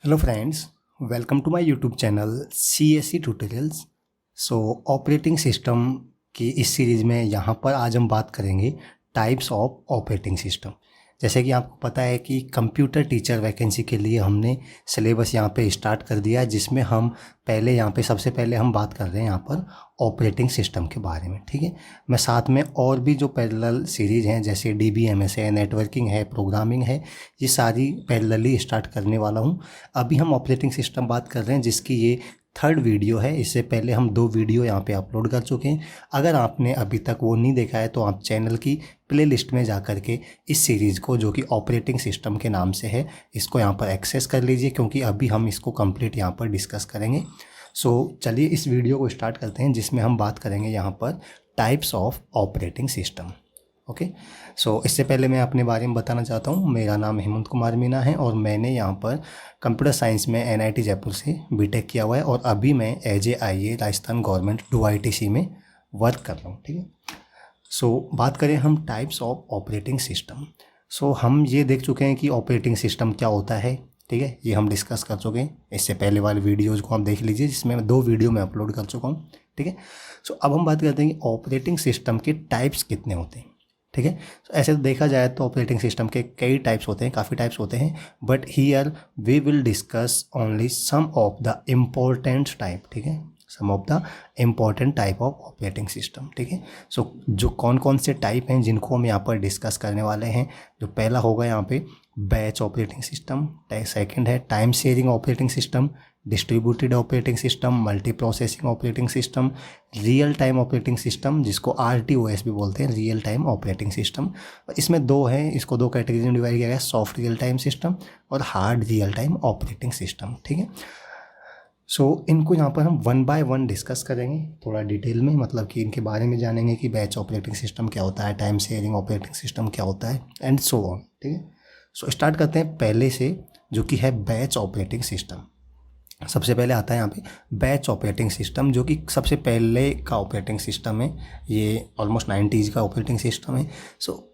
Hello friends, welcome to my YouTube channel CSE tutorials. Operating system की इस series में यहाँ पर आज हम बात करेंगे टाइप्स ऑफ ऑपरेटिंग सिस्टम। जैसे कि आपको पता है कि कंप्यूटर टीचर वैकेंसी के लिए हमने सिलेबस यहाँ पे स्टार्ट कर दिया है, जिसमें हम पहले यहाँ पे सबसे पहले हम बात कर रहे हैं यहाँ पर ऑपरेटिंग सिस्टम के बारे में। ठीक है, मैं साथ में और भी जो पैरेलल सीरीज़ हैं जैसे DBMS है, नेटवर्किंग है, प्रोग्रामिंग है, ये सारी पैरेलली स्टार्ट करने वाला हूँ। अभी हम ऑपरेटिंग सिस्टम बात कर रहे हैं जिसकी ये थर्ड वीडियो है। इससे पहले हम 2 वीडियो यहाँ पे अपलोड कर चुके हैं। अगर आपने अभी तक वो नहीं देखा है तो आप चैनल की प्लेलिस्ट में जा कर के इस सीरीज़ को, जो कि ऑपरेटिंग सिस्टम के नाम से है, इसको यहाँ पर एक्सेस कर लीजिए, क्योंकि अभी हम इसको कंप्लीट यहाँ पर डिस्कस करेंगे। चलिए इस वीडियो को स्टार्ट करते हैं, जिसमें हम बात करेंगे यहाँ पर types of operating system. Okay, इससे पहले मैं अपने बारे में बताना चाहता हूँ। मेरा नाम हेमंत कुमार मीना है और मैंने यहाँ पर कंप्यूटर साइंस में NIT जयपुर से बीटेक किया हुआ है और अभी मैं as a IA Rajasthan government DOITC में वर्क कर रहा हूँ। ठीक है, बात करें हम टाइप्स ऑफ ऑपरेटिंग सिस्टम। हम ये देख चुके हैं कि ऑपरेटिंग सिस्टम क्या होता है। ठीक है, ये हम डिस्कस कर चुके हैं। इससे पहले वाले वीडियोज़ को आप देख लीजिए, जिसमें 2 वीडियो मैं अपलोड कर चुका हूँ। ठीक है, अब हम बात करते हैं कि ऑपरेटिंग सिस्टम के टाइप्स कितने होते हैं। ठीक है, ऐसे तो देखा जाए तो ऑपरेटिंग सिस्टम के कई टाइप्स होते हैं, काफ़ी टाइप्स होते हैं, but here we will discuss only some of the important type. ठीक है, some of the important type of operating system. ठीक है, जो कौन कौन से टाइप हैं जिनको हम यहाँ पर डिस्कस करने वाले हैं। जो पहला होगा यहाँ पे बैच ऑपरेटिंग सिस्टम, सेकंड है time sharing operating system, distributed operating system, multi processing operating system, real time operating system, जिसको RTOS भी बोलते हैं, रियल टाइम ऑपरेटिंग सिस्टम। इसमें 2 हैं, इसको 2 कैटेगरी में डिवाइड किया गया है, सॉफ्ट रियल टाइम सिस्टम और hard real time operating system. ठीक है, इनको यहाँ पर हम 1 बाय 1 डिस्कस करेंगे थोड़ा डिटेल में, मतलब कि इनके बारे में जानेंगे कि बैच ऑपरेटिंग सिस्टम क्या होता है, टाइम शेयरिंग ऑपरेटिंग सिस्टम क्या होता है, एंड सो ऑन। ठीक है, स्टार्ट करते हैं पहले से, जो कि है बैच ऑपरेटिंग सिस्टम। सबसे पहले आता है यहाँ पे बैच ऑपरेटिंग सिस्टम, जो कि सबसे पहले का ऑपरेटिंग सिस्टम है। ये ऑलमोस्ट 90s का ऑपरेटिंग सिस्टम है।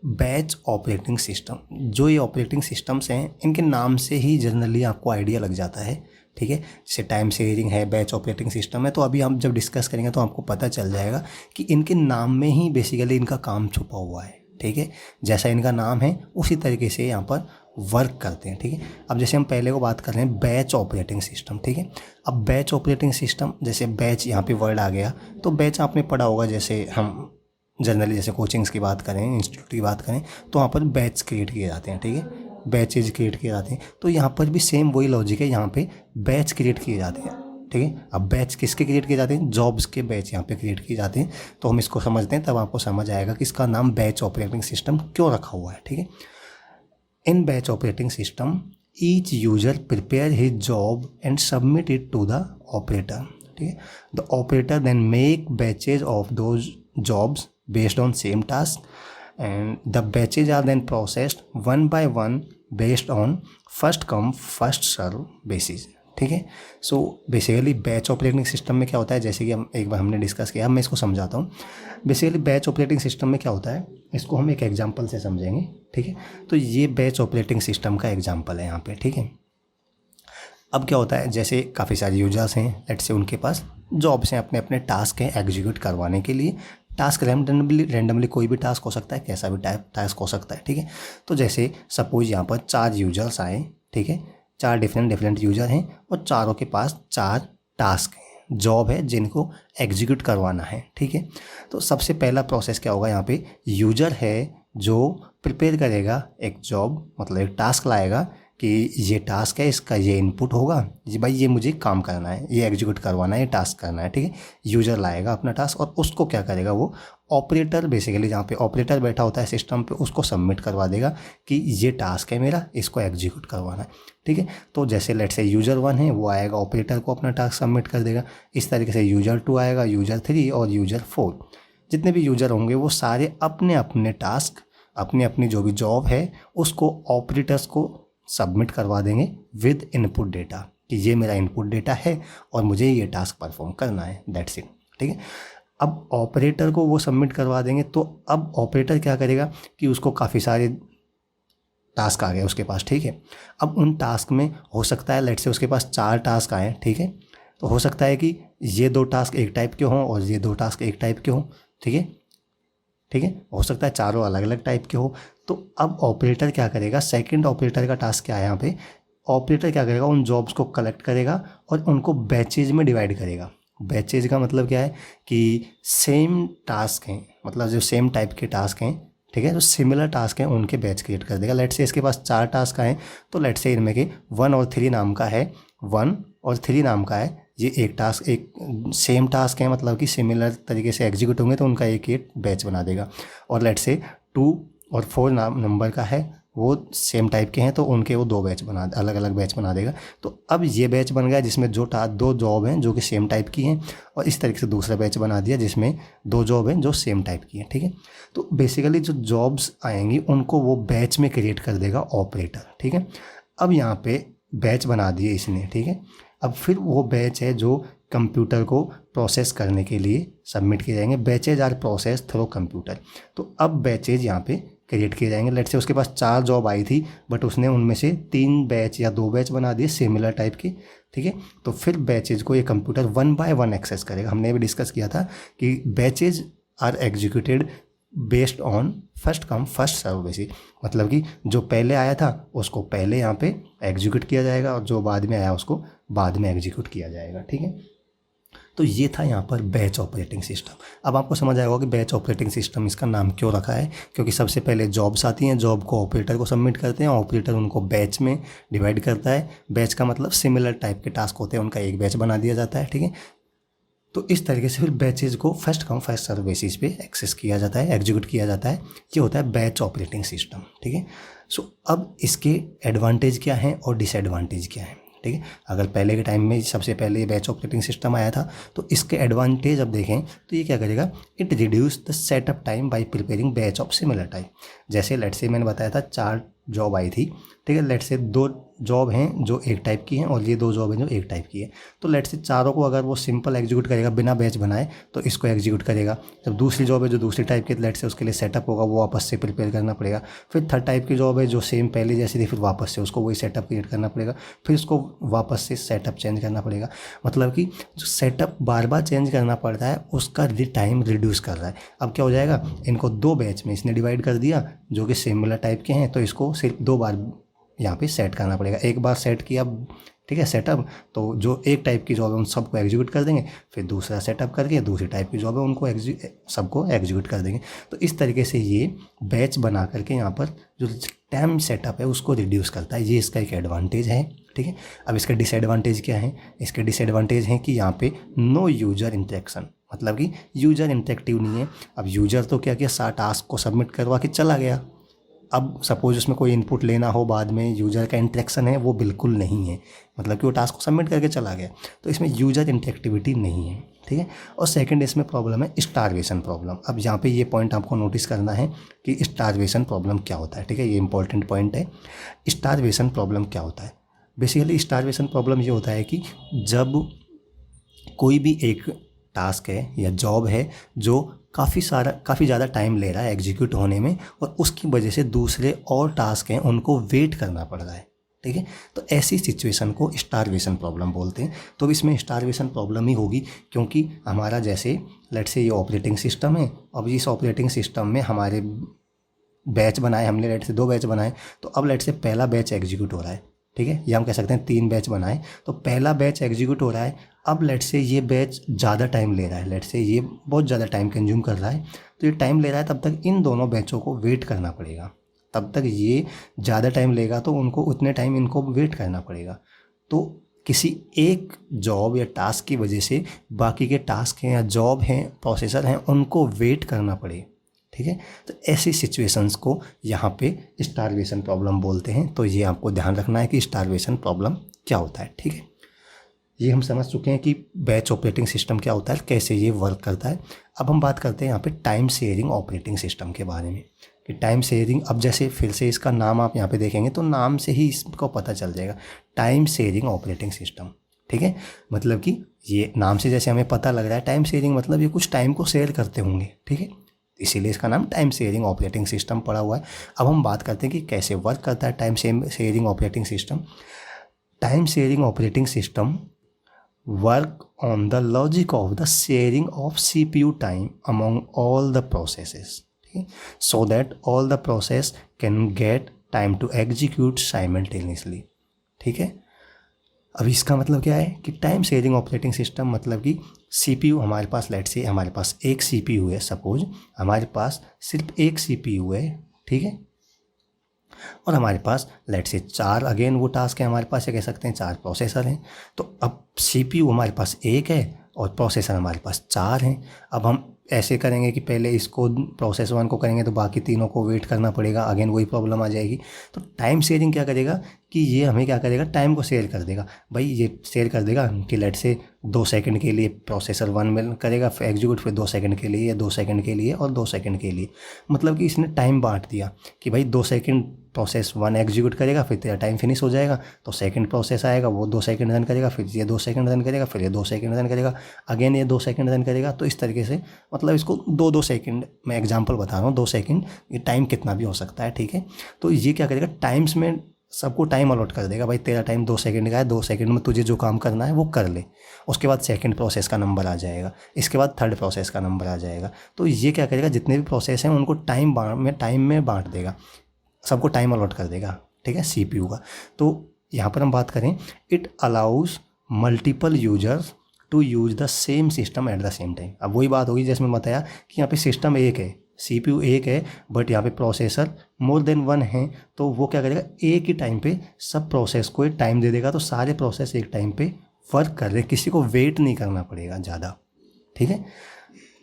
बैच ऑपरेटिंग सिस्टम, जो ये ऑपरेटिंग सिस्टम्स हैं, इनके नाम से ही जनरली आपको आइडिया लग जाता है। ठीक है, जैसे टाइम शेयरिंग है, बैच ऑपरेटिंग सिस्टम है, तो अभी हम जब डिस्कस करेंगे तो आपको पता चल जाएगा कि इनके नाम में ही बेसिकली इनका काम छुपा हुआ है। ठीक है, जैसा इनका नाम है उसी तरीके से यहाँ पर वर्क करते हैं। ठीक है, अब जैसे हम पहले को बात कर रहे हैं बैच ऑपरेटिंग सिस्टम। ठीक है, अब बैच ऑपरेटिंग सिस्टम, जैसे बैच यहाँ पे वर्ड आ गया, तो बैच आपने पढ़ा होगा। जैसे हम जनरली जैसे कोचिंग्स की बात करें, इंस्टीट्यूट की बात करें, तो वहाँ पर बैच क्रिएट किए जाते हैं। ठीक है, बैचेज क्रिएट किए जाते हैं, तो यहाँ पर भी सेम वही लॉजिक है, यहाँ पे बैच क्रिएट किए जाते हैं। ठीक है, अब बैच किसके क्रिएट किए जाते हैं? जॉब्स के बैच यहाँ पे क्रिएट किए जाते हैं। तो हम इसको समझते हैं, तब आपको समझ आएगा कि इसका नाम बैच ऑपरेटिंग सिस्टम क्यों रखा हुआ है। ठीक है, in batch operating system each user prepare his job and submit it to the operator. ठीक है, the operator then make batches of those jobs based on same task and the batches are then processed 1 by 1 based on first come first serve basis। ठीक है, basically batch operating system में क्या होता है, जैसे कि हम एक बार हमने डिस्कस किया, मैं इसको समझाता हूँ। बेसिकली बैच ऑपरेटिंग सिस्टम में क्या होता है, इसको हम एक एग्जांपल से समझेंगे। ठीक है, तो ये बैच ऑपरेटिंग सिस्टम का एग्जांपल है यहाँ पे। ठीक है, अब क्या होता है, जैसे काफ़ी सारे यूजर्स हैं, लेट्स से उनके पास जॉब्स हैं, अपने अपने टास्क हैं एग्जीक्यूट करवाने के लिए। टास्क रैंडमली कोई भी टास्क हो सकता है, कैसा भी टास्क हो सकता है। ठीक है, तो जैसे सपोज यहाँ पर 4 यूजर्स आए। ठीक है, 4 डिफरेंट यूजर हैं और चारों के पास 4 टास्क हैं, जॉब है, जिनको एग्जीक्यूट करवाना है। ठीक है, तो सबसे पहला प्रोसेस क्या होगा, यहाँ पे यूजर है जो प्रिपेयर करेगा एक जॉब, मतलब एक टास्क लाएगा कि ये टास्क है, इसका ये इनपुट होगा, जी भाई ये मुझे काम करना है, ये एग्जीक्यूट करवाना है, ये टास्क करना है। ठीक है, यूजर लाएगा अपना टास्क और उसको क्या करेगा, वो ऑपरेटर, बेसिकली जहाँ पे ऑपरेटर बैठा होता है सिस्टम पे, उसको सबमिट करवा देगा कि ये टास्क है मेरा, इसको एग्जीक्यूट करवाना है। ठीक है, तो जैसे लेट्स से यूजर 1 है, वो आएगा ऑपरेटर को अपना टास्क सबमिट कर देगा। इस तरीके से यूजर 2 आएगा, यूजर 3 और यूजर 4, जितने भी यूजर होंगे वो सारे अपने अपने टास्क, अपनी अपनी जो भी जॉब है, उसको ऑपरेटर्स को सबमिट करवा देंगे विद इनपुट डेटा, कि ये मेरा इनपुट डेटा है और मुझे ये टास्क परफॉर्म करना है, दैट्स इट। ठीक है, अब ऑपरेटर को वो सबमिट करवा देंगे, तो अब ऑपरेटर क्या करेगा कि उसको काफ़ी सारे टास्क आ गया उसके पास, ठीक है। अब उन टास्क में हो सकता है लेट से उसके पास 4 टास्क आए, ठीक है। तो हो सकता है कि ये 2 टास्क एक टाइप के हों और ये 2 टास्क एक टाइप के हों, ठीक है, ठीक है। हो सकता है चारों अलग अलग टाइप के हो। तो अब ऑपरेटर क्या करेगा, सेकंड ऑपरेटर का टास्क क्या है यहाँ पे, ऑपरेटर क्या करेगा, उन जॉब्स को कलेक्ट करेगा और उनको बैचेज में डिवाइड करेगा। बैचेज का मतलब क्या है कि सेम टास्क हैं, मतलब जो सेम टाइप के टास्क हैं, ठीक है, जो सिमिलर टास्क हैं उनके बैच क्रिएट कर देगा। लेट से इसके पास 4 टास्क आए, तो लेट से इनमें के 1 और 3 नाम का है, 1 और 3 नाम का है, ये एक टास्क, एक सेम टास्क है, मतलब कि सिमिलर तरीके से एग्जीक्यूट होंगे तो उनका एक बैच बना देगा। और लेट से 2 और 4 नंबर का है, वो सेम टाइप के हैं तो उनके वो 2 बैच बना, अलग अलग बैच बना देगा। तो अब ये बैच बन गया जिसमें 2 जॉब हैं जो कि सेम टाइप की हैं, और इस तरीके से दूसरा बैच बना दिया जिसमें 2 जॉब हैं जो सेम टाइप की हैं, ठीक है। तो बेसिकली जो जॉब्स आएंगी उनको वो बैच में क्रिएट कर देगा ऑपरेटर, ठीक है। अब यहाँ पे बैच बना दिए इसने, ठीक है। अब फिर वो बैच है जो कंप्यूटर को प्रोसेस करने के लिए सबमिट किए जाएंगे। Batches are process through computer. तो अब बैचेज यहाँ पे क्रिएट किए जाएंगे। लेट से उसके पास 4 जॉब आई थी, बट उसने उनमें से 3 बैच या 2 बैच बना दिए सिमिलर टाइप के, ठीक है। तो फिर बैचेज को ये कंप्यूटर 1 बाय 1 एक्सेस करेगा। हमने भी डिस्कस किया था कि batches are executed based on first come first serve basis, मतलब कि जो पहले आया था उसको पहले यहाँ पे एग्जीक्यूट किया जाएगा और जो बाद में आया उसको बाद में एग्जीक्यूट किया जाएगा, ठीक है। तो ये था यहाँ पर बैच ऑपरेटिंग सिस्टम। अब आपको समझ आएगा कि बैच ऑपरेटिंग सिस्टम इसका नाम क्यों रखा है, क्योंकि सबसे पहले जॉब्स आती हैं, जॉब को ऑपरेटर को सबमिट करते हैं, ऑपरेटर उनको बैच में डिवाइड करता है। बैच का मतलब सिमिलर टाइप के टास्क होते हैं, उनका एक बैच बना दिया जाता है, ठीक है। तो इस तरीके से फिर बैचेज को first come first serve basis पे एक्सेस किया जाता है, एग्जीक्यूट किया जाता है। ये होता है बैच ऑपरेटिंग सिस्टम, ठीक है। सो अब इसके एडवांटेज क्या हैं और डिसएडवांटेज क्या हैं, ठीक है। अगर पहले के टाइम में सबसे पहले बैच ऑपरेटिंग सिस्टम आया था तो इसके एडवांटेज अब देखें तो ये क्या करेगा, it reduce the setup time bye preparing batch of similar type. जैसे लेट से मैंने बताया था 4 जॉब आई थी, ठीक है। लेट से 2 जॉब हैं जो एक टाइप की हैं और ये 2 जॉब हैं जो एक टाइप की है। तो लेट से चारों को अगर वो सिंपल एग्जीक्यूट करेगा बिना बैच बनाए तो इसको एग्जीक्यूट करेगा। जब दूसरी जॉब है जो दूसरी टाइप की, लेट से उसके लिए सेटअप होगा, वो वापस से प्रिपेयर करना पड़ेगा। फिर थर्ड टाइप की जॉब है जो सेम पहले जैसी थी, फिर वापस से उसको वही सेटअप क्रिएट करना पड़ेगा, फिर उसको वापस से सेटअप चेंज करना पड़ेगा। मतलब कि जो सेटअप बार बार चेंज करना पड़ता है उसका टाइम रिड्यूस कर रहा है। अब क्या हो जाएगा, इनको 2 बैच में इसने डिवाइड कर दिया जो कि सिमिलर टाइप के हैं, तो इसको सिर्फ 2 बार यहाँ पे सेट करना पड़ेगा। एक बार सेट किया, ठीक है, सेटअप, तो जो एक टाइप की जॉब है उन सबको एग्जीक्यूट कर देंगे, फिर दूसरा सेटअप करके दूसरी टाइप की जॉब है उनको सबको एग्जीक्यूट कर देंगे। तो इस तरीके से ये बैच बना करके यहाँ पर जो टाइम सेटअप है उसको रिड्यूस करता है। ये इसका एक एडवांटेज है, ठीक है। अब इसका डिसएडवांटेज क्या है, इसके डिसएडवांटेज हैं कि यहाँ पे नो यूजर इंटरेक्शन, मतलब कि यूजर इंटरेक्टिव नहीं है। अब यूजर तो क्या किया, टास्क को सबमिट करवा के चला गया। अब सपोज उसमें कोई इनपुट लेना हो बाद में, यूज़र का इंटरेक्शन है वो बिल्कुल नहीं है, मतलब कि वो टास्क को सबमिट करके चला गया, तो इसमें यूज़र इंटरेक्टिविटी नहीं है, ठीक है। और सेकंड इसमें प्रॉब्लम है स्टारवेशन प्रॉब्लम। अब यहाँ पे ये पॉइंट आपको नोटिस करना है कि स्टारवेशन प्रॉब्लम क्या होता है, ठीक है, ये इंपॉर्टेंट पॉइंट है। स्टारवेशन प्रॉब्लम क्या होता है, बेसिकली स्टारवेशन प्रॉब्लम ये होता है कि जब कोई भी एक टास्क है या जॉब है जो काफ़ी ज़्यादा टाइम ले रहा है एग्जीक्यूट होने में और उसकी वजह से दूसरे और टास्क हैं उनको वेट करना पड़ रहा है, ठीक है। तो ऐसी सिचुएशन को स्टारवेशन प्रॉब्लम बोलते हैं। तो इसमें स्टारवेशन प्रॉब्लम ही होगी क्योंकि हमारा जैसे लेट से ये ऑपरेटिंग सिस्टम है, अब इस ऑपरेटिंग सिस्टम में हमारे बैच बनाए हमने, लेट से 2 बैच बनाए, तो अब लेट से पहला बैच एग्जीक्यूट हो रहा है, ठीक है, या हम कह सकते हैं 3 बैच बनाए, तो पहला बैच एग्जीक्यूट हो रहा है। अब लेट से ये बैच ज़्यादा टाइम ले रहा है, लेट से ये बहुत ज़्यादा टाइम कंज्यूम कर रहा है, तो ये टाइम ले रहा है, तब तक इन दोनों बैचों को वेट करना पड़ेगा, तब तक ये ज़्यादा टाइम लेगा तो उनको उतने टाइम इनको वेट करना पड़ेगा। तो किसी एक जॉब या टास्क की वजह से बाकी के टास्क हैं या जॉब हैं, प्रोसेसर हैं, उनको वेट करना पड़े, ठीक है। तो ऐसी सिचुएशंस को यहाँ पे स्टारवेशन प्रॉब्लम बोलते हैं। तो ये आपको ध्यान रखना है कि स्टारवेशन प्रॉब्लम क्या होता है, ठीक है। ये हम समझ चुके हैं कि बैच ऑपरेटिंग सिस्टम क्या होता है, कैसे ये वर्क करता है। अब हम बात करते हैं यहाँ पे टाइम शेयरिंग ऑपरेटिंग सिस्टम के बारे में कि टाइम शेयरिंग, अब जैसे फिर से इसका नाम आप यहाँ पे देखेंगे तो नाम से ही इसको पता चल जाएगा, टाइम शेयरिंग ऑपरेटिंग सिस्टम, ठीक है। मतलब कि ये नाम से जैसे हमें पता लग रहा है टाइम शेयरिंग मतलब ये कुछ टाइम को शेयर करते होंगे, ठीक है। इसीलिए इसका नाम टाइम शेयरिंग ऑपरेटिंग सिस्टम पड़ा हुआ है। अब हम बात करते हैं कि कैसे वर्क करता है time sharing operating system. Time sharing operating system work on the logic of the sharing of CPU time among all the processes, okay? So that all the process can get time to execute simultaneously, ठीक है। अब इसका मतलब क्या है कि time sharing operating system मतलब कि CPU हमारे पास, लेट से हमारे पास एक CPU है, सपोज हमारे पास सिर्फ एक CPU है, ठीक है, और हमारे पास लेट से 4 अगेन वो टास्क है हमारे पास, ये कह सकते हैं 4 प्रोसेसर हैं। तो अब CPU हमारे पास एक है और प्रोसेसर हमारे पास 4 हैं। अब हम ऐसे करेंगे कि पहले इसको प्रोसेस 1 को करेंगे तो बाकी तीनों को वेट करना पड़ेगा, अगेन वही प्रॉब्लम आ जाएगी। तो टाइम शेयरिंग क्या करेगा कि ये हमें क्या करेगा, टाइम को शेयर कर देगा। भाई ये शेयर कर देगा कि लेट से 2 सेकंड के लिए प्रोसेसर 1 में करेगा एग्जीक्यूट, फिर 2 सेकंड के लिए या 2 सेकंड के लिए और 2 सेकंड के लिए। मतलब कि इसने टाइम बांट दिया कि भाई 2 सेकंड प्रोसेस 1 एग्जीक्यूट करेगा, फिर तेरा टाइम फिनिश हो जाएगा, तो सेकंड प्रोसेस आएगा वो 2 सेकंड रन करेगा, फिर ये 2 सेकंड रन करेगा, फिर ये 2 सेकंड रन करेगा, अगेन ये 2 सेकंड रन करेगा। तो इस तरीके से मतलब इसको 2-2 सेकंड, मैं एग्जांपल बता रहा हूँ, 2 सेकंड, ये टाइम कितना भी हो सकता है, ठीक है। तो ये क्या करेगा, टाइम्स में सबको टाइम अलॉट कर देगा, भाई तेरा टाइम 2 सेकंड का है, 2 सेकंड में तुझे जो काम करना है वो कर ले। उसके बाद सेकंड प्रोसेस का नंबर आ जाएगा, इसके बाद थर्ड प्रोसेस का नंबर आ जाएगा। तो ये क्या करेगा, जितने भी प्रोसेस हैं उनको टाइम में बांट देगा, सबको टाइम अलॉट कर देगा, ठीक है, CPU का। तो यहाँ पर हम बात करें, it allows multiple users to use the same system at the same time. अब वही बात होगी जैसे मैं बताया कि यहाँ पे सिस्टम एक है, CPU एक है, बट यहाँ पे प्रोसेसर मोर देन 1 है। तो वो क्या करेगा, एक ही टाइम पे सब प्रोसेस को एक टाइम दे देगा, तो सारे प्रोसेस एक टाइम पे वर्क कर रहे, किसी को वेट नहीं करना पड़ेगा ज़्यादा, ठीक है।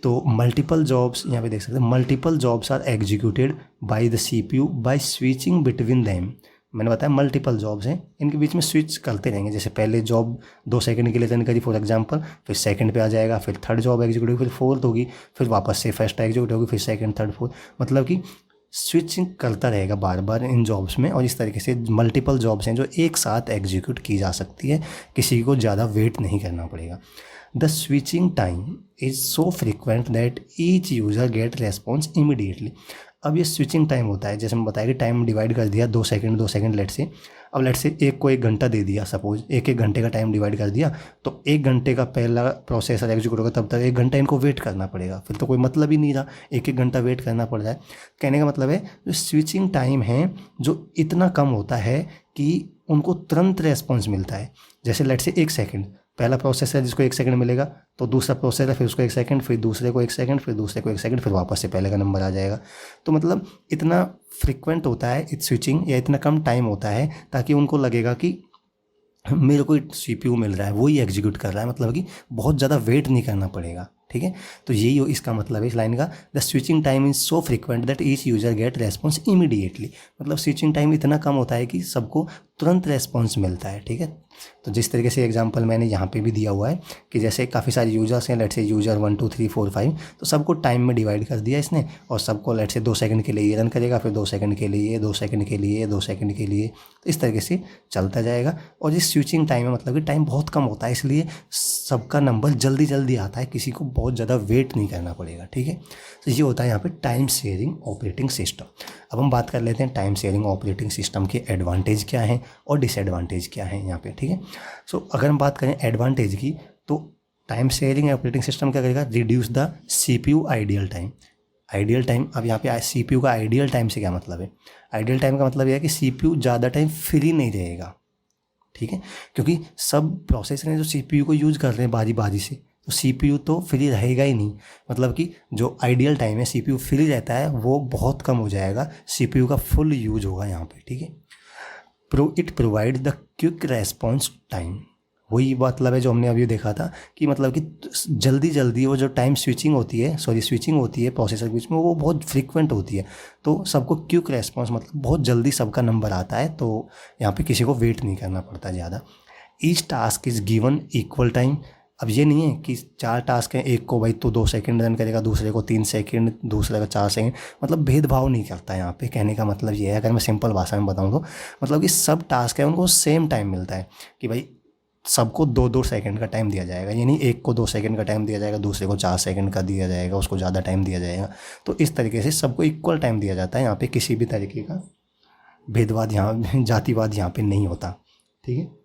तो मल्टीपल जॉब्स यहाँ पे देख सकते हैं, multiple jobs are executed by the CPU by switching between them. मैंने बताया मल्टीपल जॉब्स हैं, इनके बीच में स्विच करते रहेंगे। जैसे पहले जॉब 2 सेकंड के लिए रन करी फॉर एग्जांपल, फिर सेकंड पे आ जाएगा, फिर थर्ड जॉब एग्जीक्यूट होगी, फिर फोर्थ होगी, फिर वापस से फर्स्ट एग्जीक्यूट होगी, फिर सेकंड, थर्ड, फोर्थ। मतलब कि स्विचिंग करता रहेगा बार बार इन जॉब्स में, और इस तरीके से मल्टीपल जॉब्स हैं जो एक साथ एग्जीक्यूट की जा सकती है, किसी को ज़्यादा वेट नहीं करना पड़ेगा। The switching time is so frequent that each user get response immediately. अब ये स्विचिंग टाइम होता है, जैसे मैं बताया कि टाइम डिवाइड कर दिया 2 सेकंड 2 सेकंड लेट से। अब लेट से एक को 1 घंटा दे दिया, सपोज 1-1 घंटे का टाइम डिवाइड कर दिया, तो 1 घंटे का पहला प्रोसेसर एग्जीक्यूट होगा, तब तक 1 घंटा इनको वेट करना पड़ेगा, फिर तो कोई मतलब ही नहीं रहा 1-1 घंटा वेट करना पड़ जाए। कहने का मतलब है जो स्विचिंग टाइम है जो इतना कम होता है कि उनको तुरंत रेस्पॉन्स मिलता है। जैसे लेट से 1 सेकंड, पहला प्रोसेसर जिसको 1 सेकंड मिलेगा, तो दूसरा प्रोसेसर फिर उसको 1 सेकंड, फिर दूसरे को 1 सेकंड, फिर दूसरे को 1 सेकंड, फिर वापस से पहले का नंबर आ जाएगा। तो मतलब इतना फ्रिक्वेंट होता है इस स्विचिंग, या इतना कम टाइम होता है ताकि उनको लगेगा कि मेरे को CPU मिल रहा है, वही एग्जीक्यूट कर रहा है, मतलब कि बहुत ज़्यादा वेट नहीं करना पड़ेगा, ठीक है। तो यही इसका मतलब है इस लाइन का, the switching time is so frequent that each user get response immediately. मतलब स्विचिंग टाइम इतना कम होता है कि सबको तुरंत रेस्पॉन्स मिलता है, ठीक है। तो जिस तरीके से एग्जांपल मैंने यहाँ पे भी दिया हुआ है कि जैसे काफ़ी सारे यूजर्स हैं, लेट से यूजर 1 2 3 4 5, तो सबको टाइम में डिवाइड कर दिया इसने, और सबको लेट से 2 सेकंड के लिए ये रन करेगा, फिर 2 सेकंड के लिए, 2 सेकंड के लिए, 2 सेकंड के लिए, तो इस तरीके से चलता जाएगा। और इस स्विचिंग टाइम में मतलब कि टाइम बहुत कम होता है, इसलिए सबका नंबर जल्दी जल्दी आता है, किसी को बहुत ज़्यादा वेट नहीं करना पड़ेगा, ठीक है। तो ये होता है यहाँ पे टाइम शेयरिंग ऑपरेटिंग सिस्टम। अब हम बात कर लेते हैं टाइम शेयरिंग ऑपरेटिंग सिस्टम के एडवांटेज क्या हैं और डिसएडवांटेज क्या हैं यहाँ पे, ठीक है। सो अगर हम बात करें एडवांटेज की, तो टाइम शेयरिंग ऑपरेटिंग सिस्टम क्या करेगा, reduce the CPU ideal time. Ideal time, अब यहाँ पे CPU का आइडियल टाइम से क्या मतलब है, आइडियल टाइम का मतलब यह है कि CPU ज़्यादा टाइम फ्री नहीं रहेगा, ठीक है, क्योंकि सब प्रोसेसर हैं जो CPU को यूज़ कर रहे हैं बारी बारी से, तो CPU तो फ्री रहेगा ही नहीं। मतलब कि जो आइडियल टाइम है CPU फ्री रहता है वो बहुत कम हो जाएगा, CPU का फुल यूज होगा यहाँ पे, ठीक है। It provide the quick response time, वही मतलब है जो हमने अभी देखा था कि मतलब कि जल्दी जल्दी वो जो टाइम स्विचिंग होती है प्रोसेसर के बीच में, वो बहुत फ्रीक्वेंट होती है, तो सबको क्विक रेस्पॉन्स मतलब बहुत जल्दी सबका नंबर आता है, तो यहाँ पे किसी को वेट नहीं करना पड़ता ज़्यादा। Each task is given equal time. अब ये नहीं है कि 4 टास्क हैं, एक को भाई तो 2 सेकंड रन करेगा, दूसरे को 3 सेकंड, दूसरे को 4 सेकंड, मतलब भेदभाव नहीं करता है यहाँ पे। कहने का मतलब ये है, अगर मैं सिंपल भाषा में बताऊँ तो मतलब कि सब टास्क है उनको सेम टाइम मिलता है कि भाई सबको 2-2 सेकंड का टाइम दिया जाएगा, यानी एक को 2 सेकंड का टाइम दिया जाएगा, दूसरे को 4 सेकंड का दिया जाएगा, उसको ज़्यादा टाइम दिया जाएगा। तो इस तरीके से सबको इक्वल टाइम दिया जाता है। यहाँ पे किसी भी तरीके का भेदभाव यहाँ जातिवाद यहाँ पे नहीं होता, ठीक है।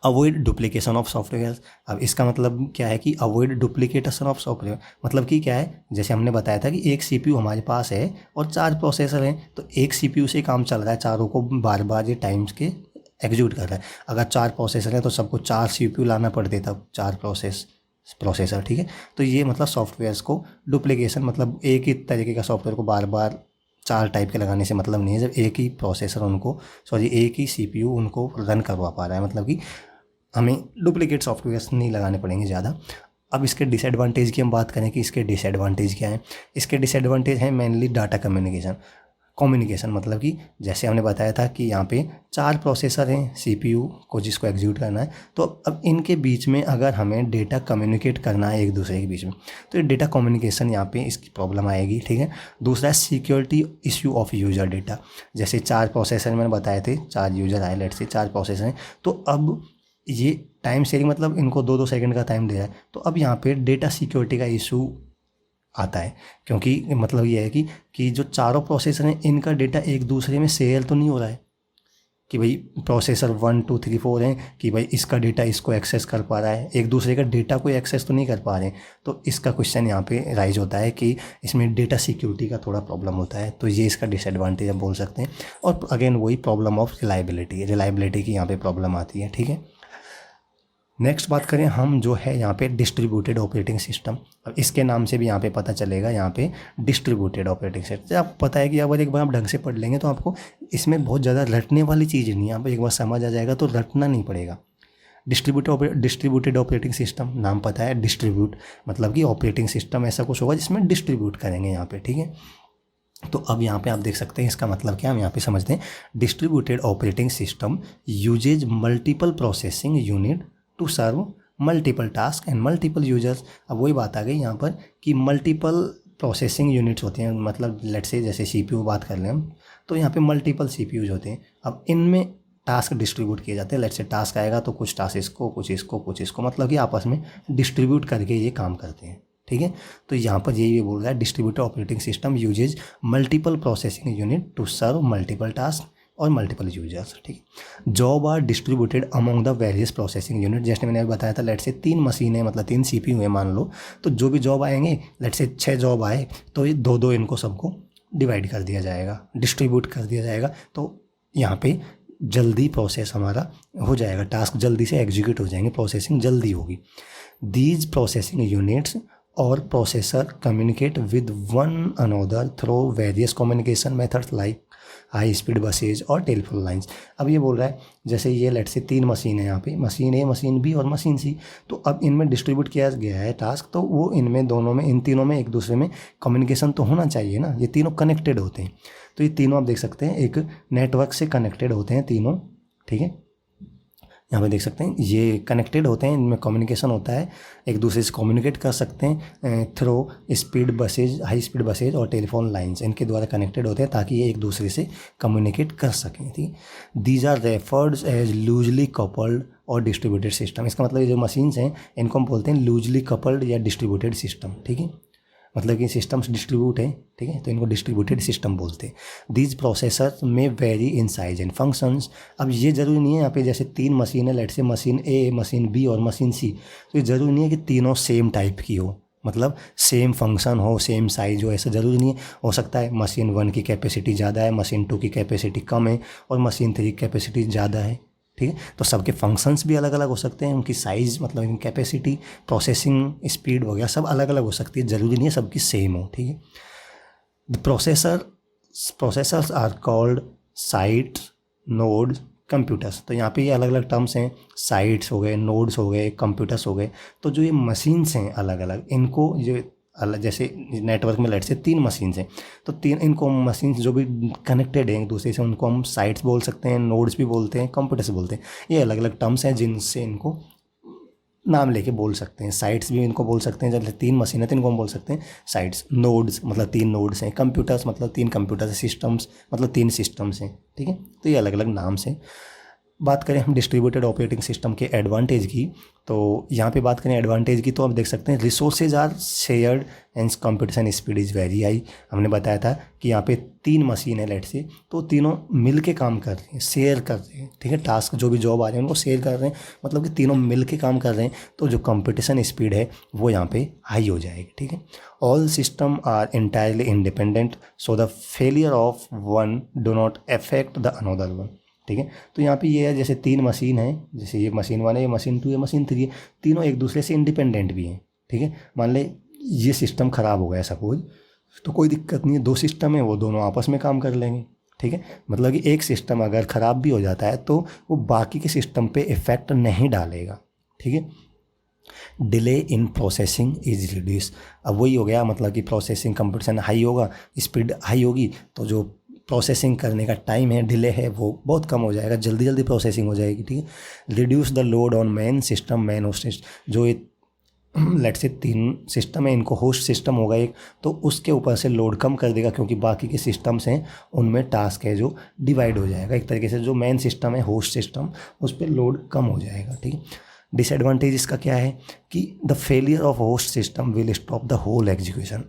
Avoid duplication of software. अब इसका मतलब क्या है कि अवॉइड डुप्लीकेशन ऑफ सॉफ्टवेयर मतलब कि क्या है, जैसे हमने बताया था कि एक सीपीयू हमारे पास है और 4 प्रोसेसर हैं, तो एक सीपीयू से काम चल रहा है, चारों को बार बार ये टाइम्स के एग्जीक्यूट कर रहा है। अगर 4 प्रोसेसर हैं तो सबको 4 सीपीयू लाना पड़ते, तब 4 प्रोसेसर, ठीक है। तो ये मतलब सॉफ्टवेयर्स को डुप्लीकेशन मतलब एक ही तरीके का सॉफ्टवेयर को बार बार 4 टाइप के लगाने से मतलब नहीं है। जब एक ही प्रोसेसर उनको एक ही सीपीयू उनको रन करवा पा रहा है, मतलब कि हमें डुप्लीकेट सॉफ्टवेयर्स नहीं लगाने पड़ेंगे ज़्यादा। अब इसके डिसएडवांटेज की हम बात करें कि इसके डिसएडवांटेज क्या है। इसके डिसएडवांटेज हैं मेनली डाटा कम्युनिकेशन मतलब कि जैसे हमने बताया था कि यहाँ पे 4 प्रोसेसर हैं सीपीयू को जिसको एग्जीक्यूट करना है, तो अब इनके बीच में अगर हमें डेटा कम्युनिकेट करना है एक दूसरे के बीच में, तो ये डेटा कम्युनिकेशन यहाँ पे इसकी प्रॉब्लम आएगी, ठीक है। दूसरा है security issue of user data. जैसे 4 प्रोसेसर मैंने बताए थे, 4 यूज़र आए, लेट से 4 प्रोसेसर हैं, तो अब ये टाइम शेयरिंग मतलब इनको 2-2 सेकंड का टाइम दे रहा है, तो अब यहाँ पे डेटा सिक्योरिटी का इशू आता है। क्योंकि मतलब ये है कि जो चारों प्रोसेसर हैं इनका डेटा एक दूसरे में शेयर तो नहीं हो रहा है कि भाई प्रोसेसर 1 2 3 4 हैं कि भाई इसका डेटा इसको एक्सेस कर पा रहा है, एक दूसरे का डेटा को एक्सेस तो नहीं कर पा रहे हैं। तो इसका क्वेश्चन यहाँ पे राइज होता है कि इसमें डेटा सिक्योरिटी का थोड़ा प्रॉब्लम होता है, तो ये इसका डिसएडवांटेज हम बोल सकते हैं। और अगेन वही प्रॉब्लम ऑफ रिलायबिलिटी की यहाँ पे प्रॉब्लम आती है, ठीक है। नेक्स्ट बात करें हम जो है यहाँ पे डिस्ट्रीब्यूटेड ऑपरेटिंग सिस्टम। अब इसके नाम से भी यहाँ पे पता चलेगा, यहाँ पे डिस्ट्रीब्यूटेड ऑपरेटिंग सिस्टम आपको पता है कि अगर एक बार आप ढंग से पढ़ लेंगे तो आपको इसमें बहुत ज़्यादा रटने वाली चीज़ नहीं है, आप एक बार समझ आ जाएगा तो रटना नहीं पड़ेगा। डिस्ट्रीब्यूटेड ऑपरेटिंग सिस्टम नाम पता है, डिस्ट्रीब्यूट मतलब कि ऑपरेटिंग सिस्टम ऐसा कुछ होगा जिसमें डिस्ट्रीब्यूट करेंगे यहाँ पे, ठीक है। तो अब यहाँ पे आप देख सकते हैं इसका मतलब क्या, हम यहाँ पे समझते हैं। Distributed operating system uses multiple processing unit to serve multiple task and multiple users. अब वही बात आ गई यहाँ पर कि मल्टीपल प्रोसेसिंग यूनिट्स होते हैं, मतलब लेट्स से जैसे सीपीयू बात कर लें हम, तो यहाँ पे मल्टीपल सीपीयूज होते हैं। अब इनमें टास्क डिस्ट्रीब्यूट किए जाते हैं। लेट्स से टास्क आएगा तो कुछ टास्क इसको, कुछ इसको, कुछ इसको, मतलब कि आपस में डिस्ट्रीब्यूट करके ये काम करते हैं, ठीक है। तो यहाँ पर यही बोल रहा है distributed operating system uses multiple processing unit to serve multiple task और मल्टीपल यूजर्स, ठीक है। Job are distributed among the various processing unit. जैसे मैंने बताया था, लेट से 3 मशीन है, मतलब 3 सीपीयू है मान लो, तो जो भी जॉब आएंगे, लेट से 6 जॉब आए तो ये 2-2 इनको सबको डिवाइड कर दिया जाएगा, डिस्ट्रीब्यूट कर दिया जाएगा। तो यहाँ पे जल्दी प्रोसेस हमारा हो जाएगा, टास्क जल्दी से एग्जीक्यूट हो जाएंगे, प्रोसेसिंग जल्दी होगी। दीज प्रोसेसिंग यूनिट्स और processor communicate with one another through various communication methods like high speed buses और टेलीफोन लाइंस। अब ये बोल रहा है जैसे ये लेट से 3 मशीन है यहाँ पे, मशीन ए, मशीन बी और मशीन सी, तो अब इनमें डिस्ट्रीब्यूट किया गया है टास्क, तो वो इनमें दोनों में, इन तीनों में एक दूसरे में कम्युनिकेशन तो होना चाहिए ना, ये तीनों कनेक्टेड होते हैं। तो ये तीनों आप देख सकते हैं एक नेटवर्क से कनेक्टेड होते हैं तीनों, ठीक है। यहाँ पे देख सकते हैं ये कनेक्टेड होते हैं, इनमें कम्युनिकेशन होता है, एक दूसरे से कम्युनिकेट कर सकते हैं through speed buses, high speed buses और टेलीफोन लाइंस, इनके द्वारा कनेक्टेड होते हैं ताकि ये एक दूसरे से कम्युनिकेट कर सकें, ठीक। These are referred as loosely coupled और डिस्ट्रीब्यूटेड सिस्टम। इसका मतलब ये जो मशीन्स हैं इनको हम बोलते हैं लूजली कपल्ड या डिस्ट्रीब्यूटेड सिस्टम, ठीक है। मतलब कि सिस्टम्स डिस्ट्रीब्यूट है, ठीक है, तो इनको डिस्ट्रीब्यूटेड सिस्टम बोलते हैं। दीज प्रोसेसर में very in size and functions. अब ये ज़रूरी नहीं है यहाँ पे जैसे 3 मशीन है, लेट से मशीन ए, मशीन बी और मशीन सी, तो ये ज़रूरी नहीं है कि तीनों सेम टाइप की हो, मतलब सेम फंक्शन हो, सेम साइज हो, ऐसा ज़रूरी नहीं है। हो सकता है मशीन 1 की कैपेसिटी ज़्यादा है, मशीन 2 की कैपेसिटी कम है और मशीन 3 की कैपेसिटी ज़्यादा है, ठीक है। तो सबके फंक्शंस भी अलग अलग हो सकते हैं, उनकी साइज़ मतलब इनकी कैपेसिटी, प्रोसेसिंग स्पीड वगैरह सब अलग अलग हो सकती है, ज़रूरी नहीं है सबकी सेम हो, ठीक है। The processors are called sites, nodes, computers. तो यहाँ पे ये अलग अलग टर्म्स हैं, साइट्स हो गए, नोड्स हो गए, कंप्यूटर्स हो गए। तो जो ये मशीन्स हैं अलग अलग, इनको जो अलग, जैसे नेटवर्क में लेट से 3 मशीन्स हैं, तो 3 इनको मशीन्स जो भी कनेक्टेड हैं एक दूसरे से उनको हम साइट्स बोल सकते हैं, नोड्स भी बोलते हैं, कंप्यूटर्स बोलते हैं। ये अलग अलग टर्म्स हैं जिनसे इनको नाम लेके बोल सकते हैं। साइट्स भी इनको बोल सकते हैं, जब 3 मशीन है तो इनको हम बोल सकते हैं साइट्स। नोड्स मतलब 3 नोड्स हैं, कंप्यूटर्स मतलब 3 कंप्यूटर्स, सिस्टम्स मतलब 3 सिस्टम्स हैं, ठीक है। तो ये अलग अलग नाम से बात करें हम डिस्ट्रीब्यूटेड ऑपरेटिंग सिस्टम के एडवांटेज की, तो यहाँ पे बात करें एडवांटेज की तो आप देख सकते हैं resources are shared and competition speed is very high. हमने बताया था कि यहाँ पे 3 मशीन है लेट से, तो तीनों मिल के काम कर रहे हैं, शेयर कर रहे हैं, ठीक है, टास्क जो भी जॉब आ रहे हैं उनको शेयर कर रहे हैं, मतलब कि तीनों मिल के काम कर रहे हैं, तो जो कंपटीशन स्पीड है वो यहाँ पे हाई हो जाएगी, ठीक है। All system are entirely independent, so the failure of one do not affect the another one, ठीक है। तो यहाँ पे ये है जैसे 3 मशीन है, जैसे ये मशीन 1 है, ये मशीन 2 है, मशीन 3 है, तीनों एक दूसरे से इंडिपेंडेंट भी हैं, ठीक है। मान ले ये सिस्टम ख़राब हो गया सपोज, तो कोई दिक्कत नहीं है, 2 सिस्टम है वो दोनों आपस में काम कर लेंगे, ठीक है। मतलब कि एक सिस्टम अगर ख़राब भी हो जाता है तो वो बाकी के सिस्टम पे इफ़ेक्ट नहीं डालेगा, ठीक है। Delay in processing is reduce, अब वही हो गया, मतलब कि प्रोसेसिंग कंपटीशन हाई होगा, स्पीड हाई होगी, तो जो प्रोसेसिंग करने का टाइम है, डिले है, वो बहुत कम हो जाएगा, जल्दी जल्दी प्रोसेसिंग हो जाएगी, ठीक है। Reduce the load on main system, main host, जो ये लेट से 3 सिस्टम है, इनको होस्ट सिस्टम होगा एक, तो उसके ऊपर से लोड कम कर देगा, क्योंकि बाकी के सिस्टम्स हैं उनमें टास्क है जो डिवाइड हो जाएगा एक तरीके से, जो मेन सिस्टम है होस्ट सिस्टम उस पर लोड कम हो जाएगा, ठीक है। डिसएडवांटेज इसका क्या है कि the failure of host system will stop the whole execution.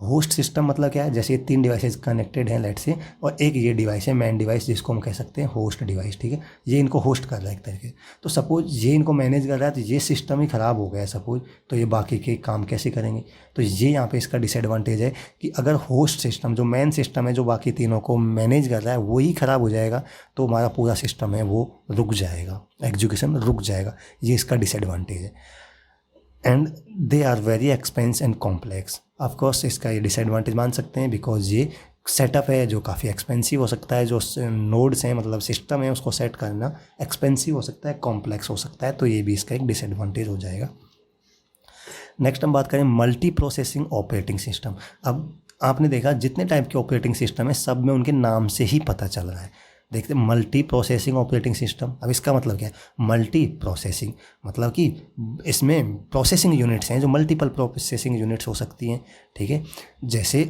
Host system मतलब क्या है, जैसे ये 3 डिवाइसेस कनेक्टेड हैं लेट से, और एक ये डिवाइस है मेन डिवाइस जिसको हम कह सकते हैं होस्ट डिवाइस, ठीक है। ये इनको होस्ट कर रहा है एक तरीके, तो सपोज ये इनको मैनेज कर रहा है, तो ये सिस्टम ही ख़राब हो गया सपोज, तो ये बाकी के काम कैसे करेंगे। तो ये यहाँ पे इसका डिसएडवांटेज है कि अगर होस्ट सिस्टम जो मेन सिस्टम है जो बाकी तीनों को मैनेज कर रहा है वही ख़राब हो जाएगा, तो हमारा पूरा सिस्टम है वो रुक जाएगा, एग्जीक्यूशन रुक जाएगा, ये इसका डिसएडवांटेज है। And they are very expense and complex, of course इसका ये डिसएडवांटेज मान सकते हैं, बिकॉज ये सेटअप है जो काफ़ी एक्सपेंसिव हो सकता है, जो नोड्स हैं मतलब सिस्टम है उसको सेट करना एक्सपेंसिव हो सकता है, कॉम्प्लेक्स हो सकता है, तो ये भी इसका एक डिसएडवांटेज हो जाएगा। नेक्स्ट हम बात करें मल्टी प्रोसेसिंग ऑपरेटिंग सिस्टम। अब आपने देखा जितने टाइप के ऑपरेटिंग सिस्टम है सब में उनके नाम से ही पता चल रहा है, देखते मल्टी प्रोसेसिंग ऑपरेटिंग सिस्टम। अब इसका मतलब क्या है, मल्टी प्रोसेसिंग मतलब कि इसमें प्रोसेसिंग यूनिट्स हैं जो मल्टीपल प्रोसेसिंग यूनिट्स हो सकती हैं, ठीक है। जैसे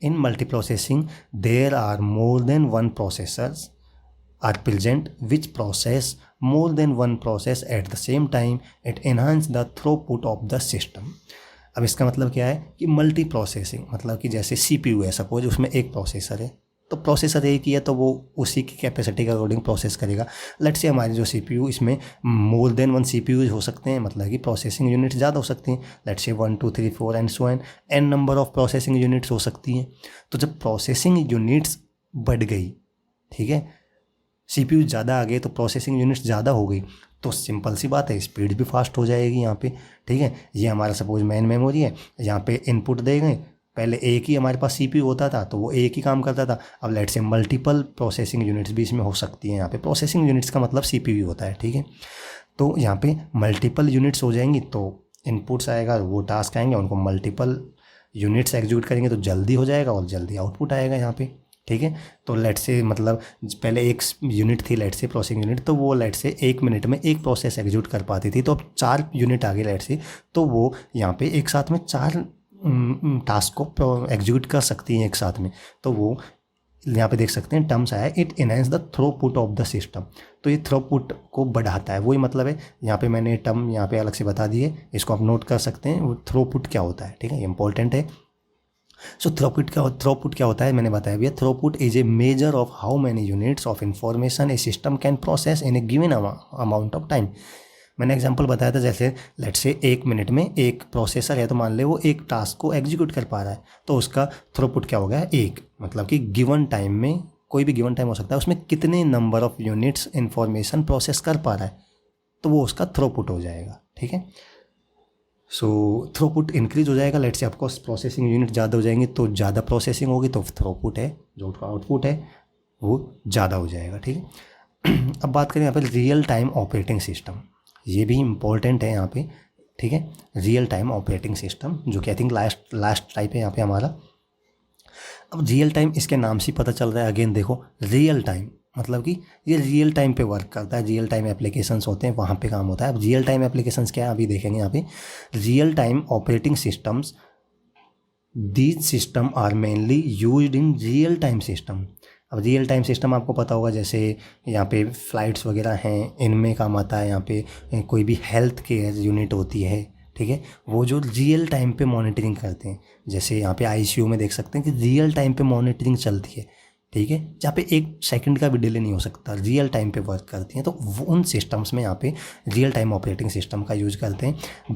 in multi processing there are more than one processors are present which process more than one process at the same time, it enhance the throughput of the system. अब इसका मतलब क्या है कि मल्टी प्रोसेसिंग मतलब कि जैसे CPU है सपोज, उसमें एक प्रोसेसर है, तो प्रोसेसर एक ही है तो वो उसी की कैपेसिटी के अकॉर्डिंग प्रोसेस करेगा। लेट्स से हमारी जो CPU इसमें मोर देन 1 CPU हो सकते हैं, मतलब कि प्रोसेसिंग यूनिट्स ज़्यादा हो सकती हैं, let's say 1 2 3 4 and so n number of processing units हो सकती हैं। तो जब प्रोसेसिंग यूनिट्स बढ़ गई, ठीक है, CPU ज़्यादा आ गए तो प्रोसेसिंग यूनिट्स ज़्यादा हो गई, तो सिंपल सी बात है स्पीड भी फास्ट हो जाएगी यहाँ पे, ठीक है। ये हमारा सपोज मेन मेमोरी है, यहाँ पे इनपुट दे गए, पहले एक ही हमारे पास CPU होता था तो वो एक ही काम करता था, अब लेट से मल्टीपल प्रोसेसिंग यूनिट्स भी इसमें हो सकती हैं। यहाँ पे प्रोसेसिंग यूनिट्स का मतलब CPU होता है, ठीक है। तो यहाँ पे मल्टीपल यूनिट्स हो जाएंगी तो इनपुट्स आएगा, वो टास्क आएंगे, उनको मल्टीपल यूनिट्स एग्जीक्यूट करेंगे तो जल्दी हो जाएगा और जल्दी आउटपुट आएगा यहाँ पे, ठीक है। तो लेट से मतलब पहले एक यूनिट थी लेट से प्रोसेसिंग यूनिट, तो वो लेट से 1 मिनट में एक प्रोसेस एग्जीक्यूट कर पाती थी, तो अब 4 यूनिट आ गई लेट से, तो वो यहाँ पे एक साथ में 4 टास्क को एग्जीक्यूट कर सकती हैं एक साथ में। तो वो यहाँ पे देख सकते हैं टर्म्स आया it enhance the throughput of the system, तो ये थ्रूपुट को बढ़ाता है, वही मतलब है। यहाँ पे मैंने टर्म यहाँ पे अलग से बता दिए, इसको आप नोट कर सकते हैं, वो थ्रूपुट क्या होता है, ठीक है, इंपॉर्टेंट है। सो थ्रूपुट क्या होता है मैंने बताया भैया, throughput is a measure of how many units of information A system can process in A given amount of time. मैंने एग्जांपल बताया था, जैसे लेट से 1 मिनट में एक प्रोसेसर है तो मान ले वो एक टास्क को एग्जीक्यूट कर पा रहा है, तो उसका थ्रूपुट क्या हो गया 1, मतलब कि गिवन टाइम में, कोई भी गिवन टाइम हो सकता है, उसमें कितने number of units information process कर पा रहा है, तो वो उसका थ्रूपुट हो जाएगा, ठीक है। सो थ्रूपुट इंक्रीज हो जाएगा, लेट से आपको प्रोसेसिंग यूनिट ज़्यादा हो जाएंगी तो ज़्यादा प्रोसेसिंग होगी, तो थ्रूपुट है जो आउटपुट है वो ज़्यादा हो जाएगा, ठीक है। अब बात करें यहाँ पर रियल टाइम ऑपरेटिंग सिस्टम, ये भी इम्पोर्टेंट है यहाँ पे, ठीक है। रियल टाइम ऑपरेटिंग सिस्टम जो कि आई थिंक लास्ट टाइप है यहाँ पे हमारा। अब रियल टाइम इसके नाम से पता चल रहा है, अगेन देखो रियल टाइम मतलब कि ये रियल टाइम पे वर्क करता है, रियल टाइम एप्लीकेशंस होते हैं वहाँ पे काम होता है। अब रियल टाइम एप्लीकेशंस क्या है अभी देखेंगे यहाँ पे, real time operating systems, these system are mainly used in real time system. अब रियल टाइम सिस्टम आपको पता होगा, जैसे यहाँ पे फ़्लाइट्स वगैरह हैं, इनमें काम आता है। यहाँ पे कोई भी हेल्थ केयर यूनिट होती है, ठीक है, वो जो रियल टाइम पे मॉनिटरिंग करते हैं। जैसे यहाँ पे आईसीयू में देख सकते हैं कि रियल टाइम पे मॉनिटरिंग चलती है, ठीक है, जहाँ पे 1 सेकंड का भी डिले नहीं हो सकता, रियल टाइम पे वर्क करती हैं। तो वो उन सिस्टम्स में यहाँ पे रियल टाइम ऑपरेटिंग सिस्टम का यूज करते हैं।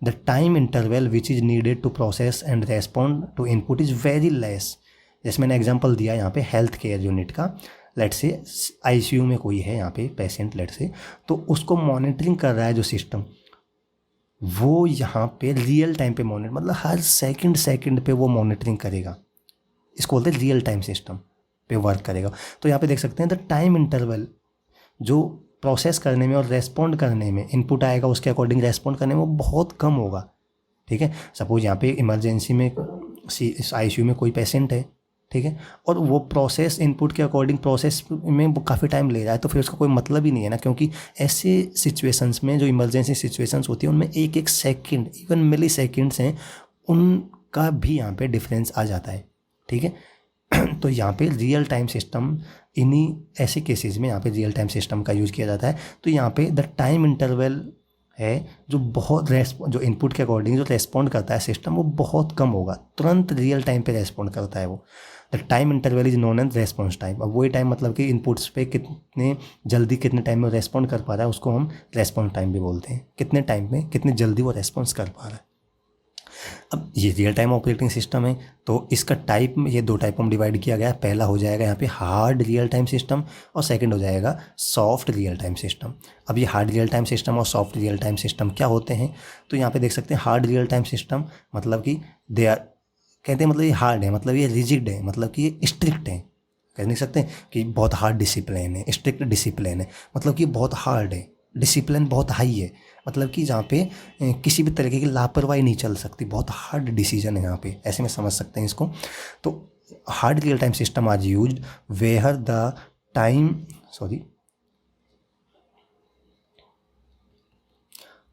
The time interval which is needed to process and respond to input is very less. जैसे मैंने एग्जांपल दिया यहाँ पे हेल्थ केयर यूनिट का, लेट से आईसीयू में कोई है यहाँ पे पेशेंट लेट से, तो उसको मॉनिटरिंग कर रहा है जो सिस्टम, वो यहाँ पे रियल टाइम पे मॉनिटर, मतलब हर सेकंड पे वो मॉनिटरिंग करेगा। इसको बोलते हैं रियल टाइम सिस्टम पे वर्क करेगा। तो यहाँ पे देख सकते हैं द टाइम इंटरवल जो प्रोसेस करने में और रेस्पॉन्ड करने में, इनपुट आएगा उसके अकॉर्डिंग रेस्पॉन्ड करने में, वो बहुत कम होगा, ठीक है। सपोज यहाँ पे इमरजेंसी में आईसीयू में कोई पेशेंट है, ठीक है, और वो प्रोसेस इनपुट के अकॉर्डिंग प्रोसेस में वो काफ़ी टाइम ले रहा है, तो फिर उसका कोई मतलब ही नहीं है ना, क्योंकि ऐसे सिचुएशंस में जो इमरजेंसी सिचुएशंस होती है उनमें एक सेकंड, इवन मिली सेकेंड्स हैं, उनका भी यहाँ पे डिफरेंस आ जाता है, ठीक है। तो यहाँ पे रियल टाइम सिस्टम, इन्हीं ऐसे केसेस में यहाँ पे रियल टाइम सिस्टम का यूज़ किया जाता है। तो यहाँ पे द टाइम इंटरवल है जो बहुत जो इनपुट के अकॉर्डिंग जो रेस्पॉन्ड करता है सिस्टम, वो बहुत कम होगा, तुरंत रियल टाइम पे रेस्पॉन्ड करता है वो। The time interval is known as response time. अब वही टाइम मतलब कि इनपुट्स पे कितने जल्दी कितने टाइम में रेस्पॉन्ड कर पा रहा है, उसको हम रेस्पॉन्स टाइम भी बोलते हैं। कितने टाइम में कितने जल्दी वो रेस्पॉन्स कर पा रहा है। अब ये रियल टाइम ऑपरेटिंग सिस्टम है, तो इसका टाइप में ये 2 टाइप में डिवाइड किया गया है। पहला हो जाएगा यहाँ पे हार्ड रियल टाइम सिस्टम, और सेकंड हो जाएगा सॉफ्ट रियल टाइम सिस्टम। अब ये हार्ड रियल टाइम सिस्टम और सॉफ्ट रियल टाइम सिस्टम क्या होते हैं, तो यहाँ पे देख सकते हैं हार्ड रियल टाइम सिस्टम मतलब कि दे आर, कहते हैं मतलब ये हार्ड है, मतलब ये रिजिड है, मतलब कि ये स्ट्रिक्ट है। कह नहीं सकते कि बहुत हार्ड डिसिप्लिन है, स्ट्रिक्ट डिसिप्लिन है, मतलब कि बहुत हार्ड है, डिसिप्लिन बहुत हाई है, मतलब कि जहाँ पे किसी भी तरीके की लापरवाही नहीं चल सकती, बहुत हार्ड डिसीजन है यहाँ पे, ऐसे में समझ सकते हैं इसको। तो हार्ड रियल टाइम सिस्टम आज used where the time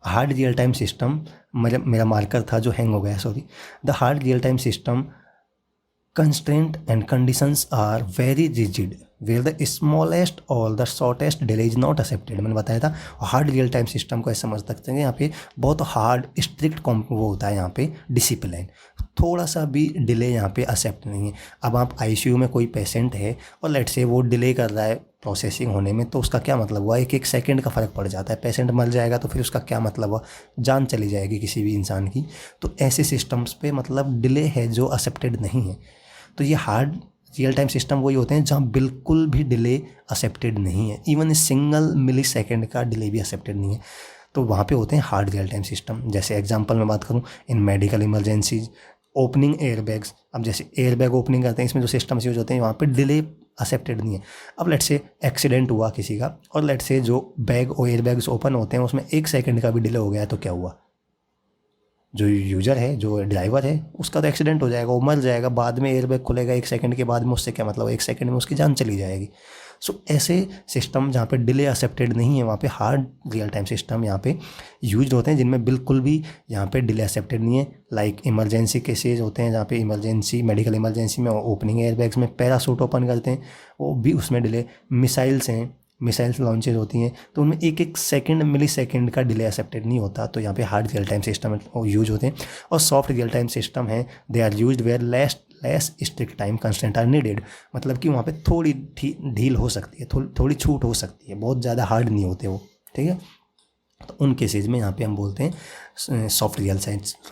hard real time system, मतलब मेरा मार्कर था जो हैंग हो गया, the hard real time system constraint and conditions are very rigid where the smallest or the shortest delay is not accepted। मैंने बताया था hard real time system को ऐसे समझ सकते हैं, यहाँ पे बहुत हार्ड स्ट्रिक्ट वो होता है, यहाँ पे डिसिप्लिन, थोड़ा सा भी डिले यहाँ पे एक्सेप्ट नहीं है। अब आप आईसीयू में कोई पेशेंट है और लेट से वो डिले कर रहा है प्रोसेसिंग होने में, तो उसका क्या मतलब हुआ, एक सेकंड का फ़र्क पड़ जाता है, पेशेंट मर जाएगा तो फिर उसका क्या मतलब हुआ, जान चली जाएगी किसी भी इंसान की। तो ऐसे सिस्टम्स पे मतलब डिले है जो एक्सेप्टेड नहीं है। तो ये हार्ड रियल टाइम सिस्टम वही होते हैं जहाँ बिल्कुल भी डिले एक्सेप्टेड नहीं है, इवन सिंगल मिली सेकेंड का डिले भी एक्सेप्टेड नहीं है, तो वहाँ पे होते हैं हार्ड रियल टाइम सिस्टम। जैसे एग्जांपल में बात करूँ, इन मेडिकल इमरजेंसीज ओपनिंग एयरबैग्स, अब जैसे एयरबैग ओपनिंग करते हैं, इसमें जो सिस्टम्स यूज होते हैं वहाँ पे डिले एक्सेप्टेड नहीं है। अब लेट से एक्सीडेंट हुआ किसी का, और लेट से जो बैग और एयरबैग्स ओपन होते हैं उसमें 1 सेकंड का भी डिले हो गया, तो क्या हुआ, जो यूजर है, जो ड्राइवर है, उसका तो एक्सीडेंट हो जाएगा, वो मर जाएगा। बाद में एयरबैग खुलेगा 1 सेकंड के बाद में, उससे क्या मतलब, 1 सेकंड में उसकी जान चली जाएगी। सो ऐसे सिस्टम जहाँ पे डिले एक्सेप्टेड नहीं है, वहाँ पे हार्ड रियल टाइम सिस्टम यहाँ पे यूज होते हैं, जिनमें बिल्कुल भी यहाँ पे डिले एक्सेप्टेड नहीं है। लाइक इमरजेंसी केसेज होते हैं जहाँ पे इमरजेंसी, मेडिकल इमरजेंसी में ओपनिंग एयरबैग्स में पैराशूट ओपन करते हैं, वो भी उसमें डिले। मिसाइल्स हैं, मिसाइल्स लॉन्चेज होती हैं, तो उनमें 1 सेकंड मिली सेकंड का डिले एक्सेप्टेड नहीं होता, तो यहाँ पे hard real time system use होते हैं। और सॉफ्ट रियल टाइम सिस्टम है, they are used where less strict time constant are needed, मतलब कि वहाँ पे थोड़ी ढील हो सकती है, थोड़ी छूट हो सकती है, बहुत ज़्यादा हार्ड नहीं होते वो, ठीक है। तो उन केसेज में यहाँ पे हम बोलते हैं सॉफ्ट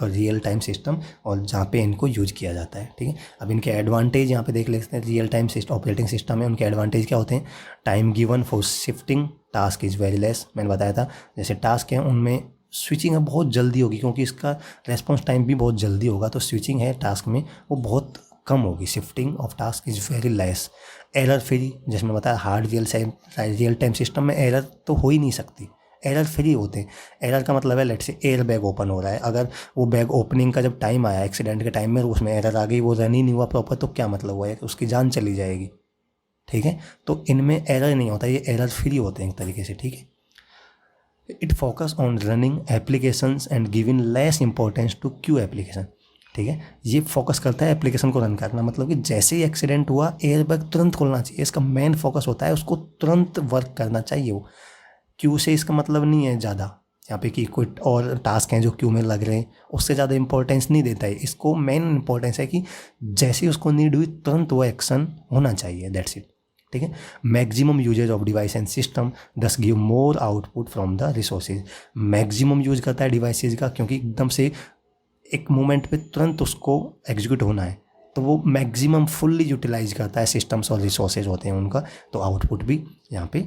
रियल टाइम सिस्टम, और जहाँ पे इनको यूज किया जाता है, ठीक है। अब इनके एडवांटेज यहाँ पे देख लेते हैं। रियल टाइम ऑपरेटिंग सिस्टम में उनके एडवांटेज क्या होते हैं, time given for shifting task is very less. मैंने बताया था जैसे टास्क हैं उनमें स्विचिंग बहुत जल्दी होगी, क्योंकि इसका रेस्पॉन्स टाइम भी बहुत जल्दी होगा, तो स्विचिंग है टास्क में वो बहुत कम होगी। Shifting of task is very less. Error free, जैसे मैंने बताया हार्ड रियल टाइम सिस्टम में एरर तो हो ही नहीं सकती, एरर फ्री होते हैं। एरर का मतलब है लेट से एयर बैग ओपन हो रहा है, अगर वो बैग ओपनिंग का जब टाइम आया एक्सीडेंट के टाइम में उसमें एरर आ गई, वो रन ही नहीं हुआ प्रॉपर, तो क्या मतलब हुआ है, उसकी जान चली जाएगी, ठीक है। तो इनमें एरर नहीं होता, ये एरर फ्री होते हैं एक तरीके से, ठीक है। It focus on running applications and giving less importance to queue application. ठीक है। ये फोकस करता है एप्लीकेशन को रन करना, मतलब कि जैसे ही एक्सीडेंट हुआ एयरबैग तुरंत खोलना चाहिए, इसका मेन फोकस होता है, उसको तुरंत वर्क करना चाहिए वो। क्यू से इसका मतलब नहीं है ज़्यादा यहाँ पे कि कोई और टास्क हैं जो क्यू में लग रहे हैं, उससे ज़्यादा इंपॉर्टेंस नहीं देता है इसको। मेन इंपॉर्टेंस है कि जैसे ही उसको नीड हुई तुरंत वो एक्शन होना चाहिए, दैट्स इट। ठीक है। Maximum usage of device and system thus give more output from the resources. Maximum use करता है डिवाइसेज का, क्योंकि एकदम से एक मोमेंट पे तुरंत उसको एग्जीक्यूट होना है, तो वो मैक्सिमम फुल्ली यूटिलाइज करता है सिस्टम्स और रिसोर्सेज होते हैं उनका, तो आउटपुट भी यहाँ पे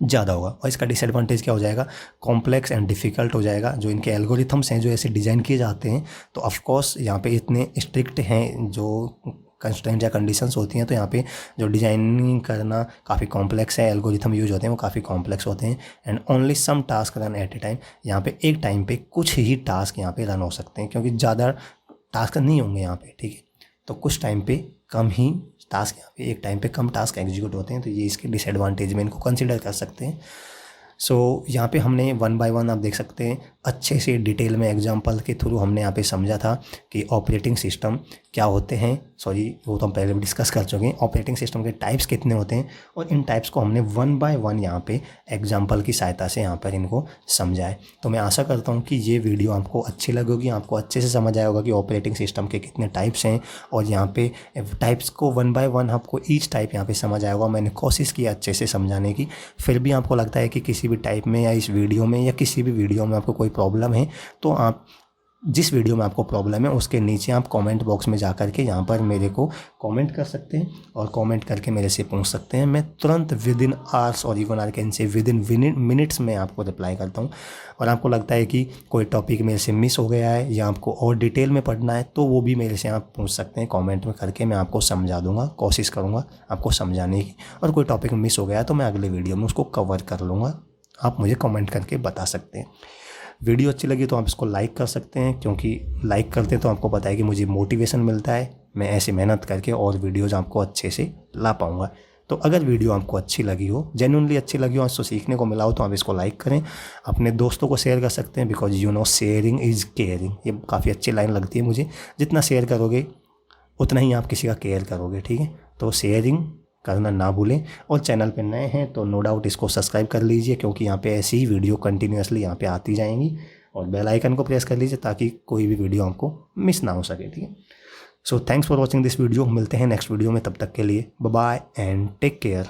ज़्यादा होगा। और इसका डिसएडवांटेज क्या हो जाएगा, कॉम्प्लेक्स एंड डिफ़िकल्ट हो जाएगा। जो इनके एल्गोरिथम्स हैं जो ऐसे डिज़ाइन किए जाते हैं, तो ऑफकोर्स यहाँ पे इतने स्ट्रिक्ट हैं जो कंस्ट्रेंट या कंडीशंस होती हैं, तो यहाँ पे जो डिज़ाइनिंग करना काफ़ी कॉम्प्लेक्स है, एल्गोरिथम यूज होते हैं वो काफ़ी कॉम्प्लेक्स होते हैं। And only some task run at a time, यहाँ पे एक टाइम पे कुछ ही टास्क यहाँ पे रन हो सकते हैं, क्योंकि ज़्यादा टास्क नहीं होंगे यहाँ पे। ठीक है, तो कुछ टाइम पे कम ही टास्क, यहाँ पे एक टाइम पे कम टास्क एग्जीक्यूट होते हैं, तो ये इसके डिसएडवांटेज में इनको कंसिडर कर सकते हैं। सो यहाँ पे हमने वन बाय वन आप देख सकते हैं अच्छे से डिटेल में एग्जांपल के थ्रू हमने यहाँ पे समझा था कि ऑपरेटिंग सिस्टम क्या होते हैं। सॉरी, वो तो हम पहले भी डिस्कस कर चुके हैं। ऑपरेटिंग सिस्टम के टाइप्स कितने होते हैं, और इन टाइप्स को हमने वन बाय वन यहाँ पे एग्जांपल की सहायता से यहाँ पर इनको समझा है। तो मैं आशा करता हूँ कि ये वीडियो आपको अच्छी लगेगी, आपको अच्छे से समझ आया होगा कि ऑपरेटिंग सिस्टम के कितने टाइप्स हैं, और यहाँ पे टाइप्स को वन बाय वन आपको ईच टाइप यहाँ पे समझ आया होगा। मैंने कोशिश की अच्छे से समझाने की, फिर भी आपको लगता है कि किसी भी टाइप में या इस वीडियो में या किसी भी वीडियो में आपको कोई प्रॉब्लम है, तो आप जिस वीडियो में आपको प्रॉब्लम है उसके नीचे आप कमेंट बॉक्स में जा कर के यहाँ पर मेरे को कमेंट कर सकते हैं, और कमेंट करके मेरे से पूछ सकते हैं। मैं तुरंत विद इन आवर्स और even I can say with in minutes में आपको रिप्लाई करता हूँ। और आपको लगता है कि कोई टॉपिक मेरे से मिस हो गया है या आपको और डिटेल में पढ़ना है, तो वो भी मेरे से आप पूछ सकते हैं कमेंट में करके, मैं आपको समझा दूंगा, कोशिश करूँगा आपको समझाने की। और कोई टॉपिक मिस हो गया है तो मैं अगले वीडियो में उसको कवर कर लूँगा, आप मुझे कमेंट करके बता सकते हैं। वीडियो अच्छी लगी तो आप इसको लाइक कर सकते हैं, क्योंकि लाइक करते हैं तो आपको पता है कि मुझे मोटिवेशन मिलता है, मैं ऐसे मेहनत करके और वीडियोज़ आपको अच्छे से ला पाऊँगा। तो अगर वीडियो आपको अच्छी लगी हो, जेन्युइनली अच्छी लगी हो, आपको सीखने को मिला हो, तो आप इसको लाइक करें, अपने दोस्तों को शेयर कर सकते हैं, because you know sharing is caring. ये काफ़ी अच्छी लाइन लगती है मुझे, जितना शेयर करोगे उतना ही आप किसी का केयर करोगे। ठीक है, तो शेयरिंग करना ना भूलें। और चैनल पे नए हैं तो नो डाउट इसको सब्सक्राइब कर लीजिए, क्योंकि यहाँ पे ऐसी ही वीडियो कंटिन्यूसली यहाँ पे आती जाएंगी। और बेल आइकन को प्रेस कर लीजिए ताकि कोई भी वीडियो आपको मिस ना हो सके। ठीक है, so thanks for watching this video. मिलते हैं नेक्स्ट वीडियो में, तब तक के लिए bye bye and take care.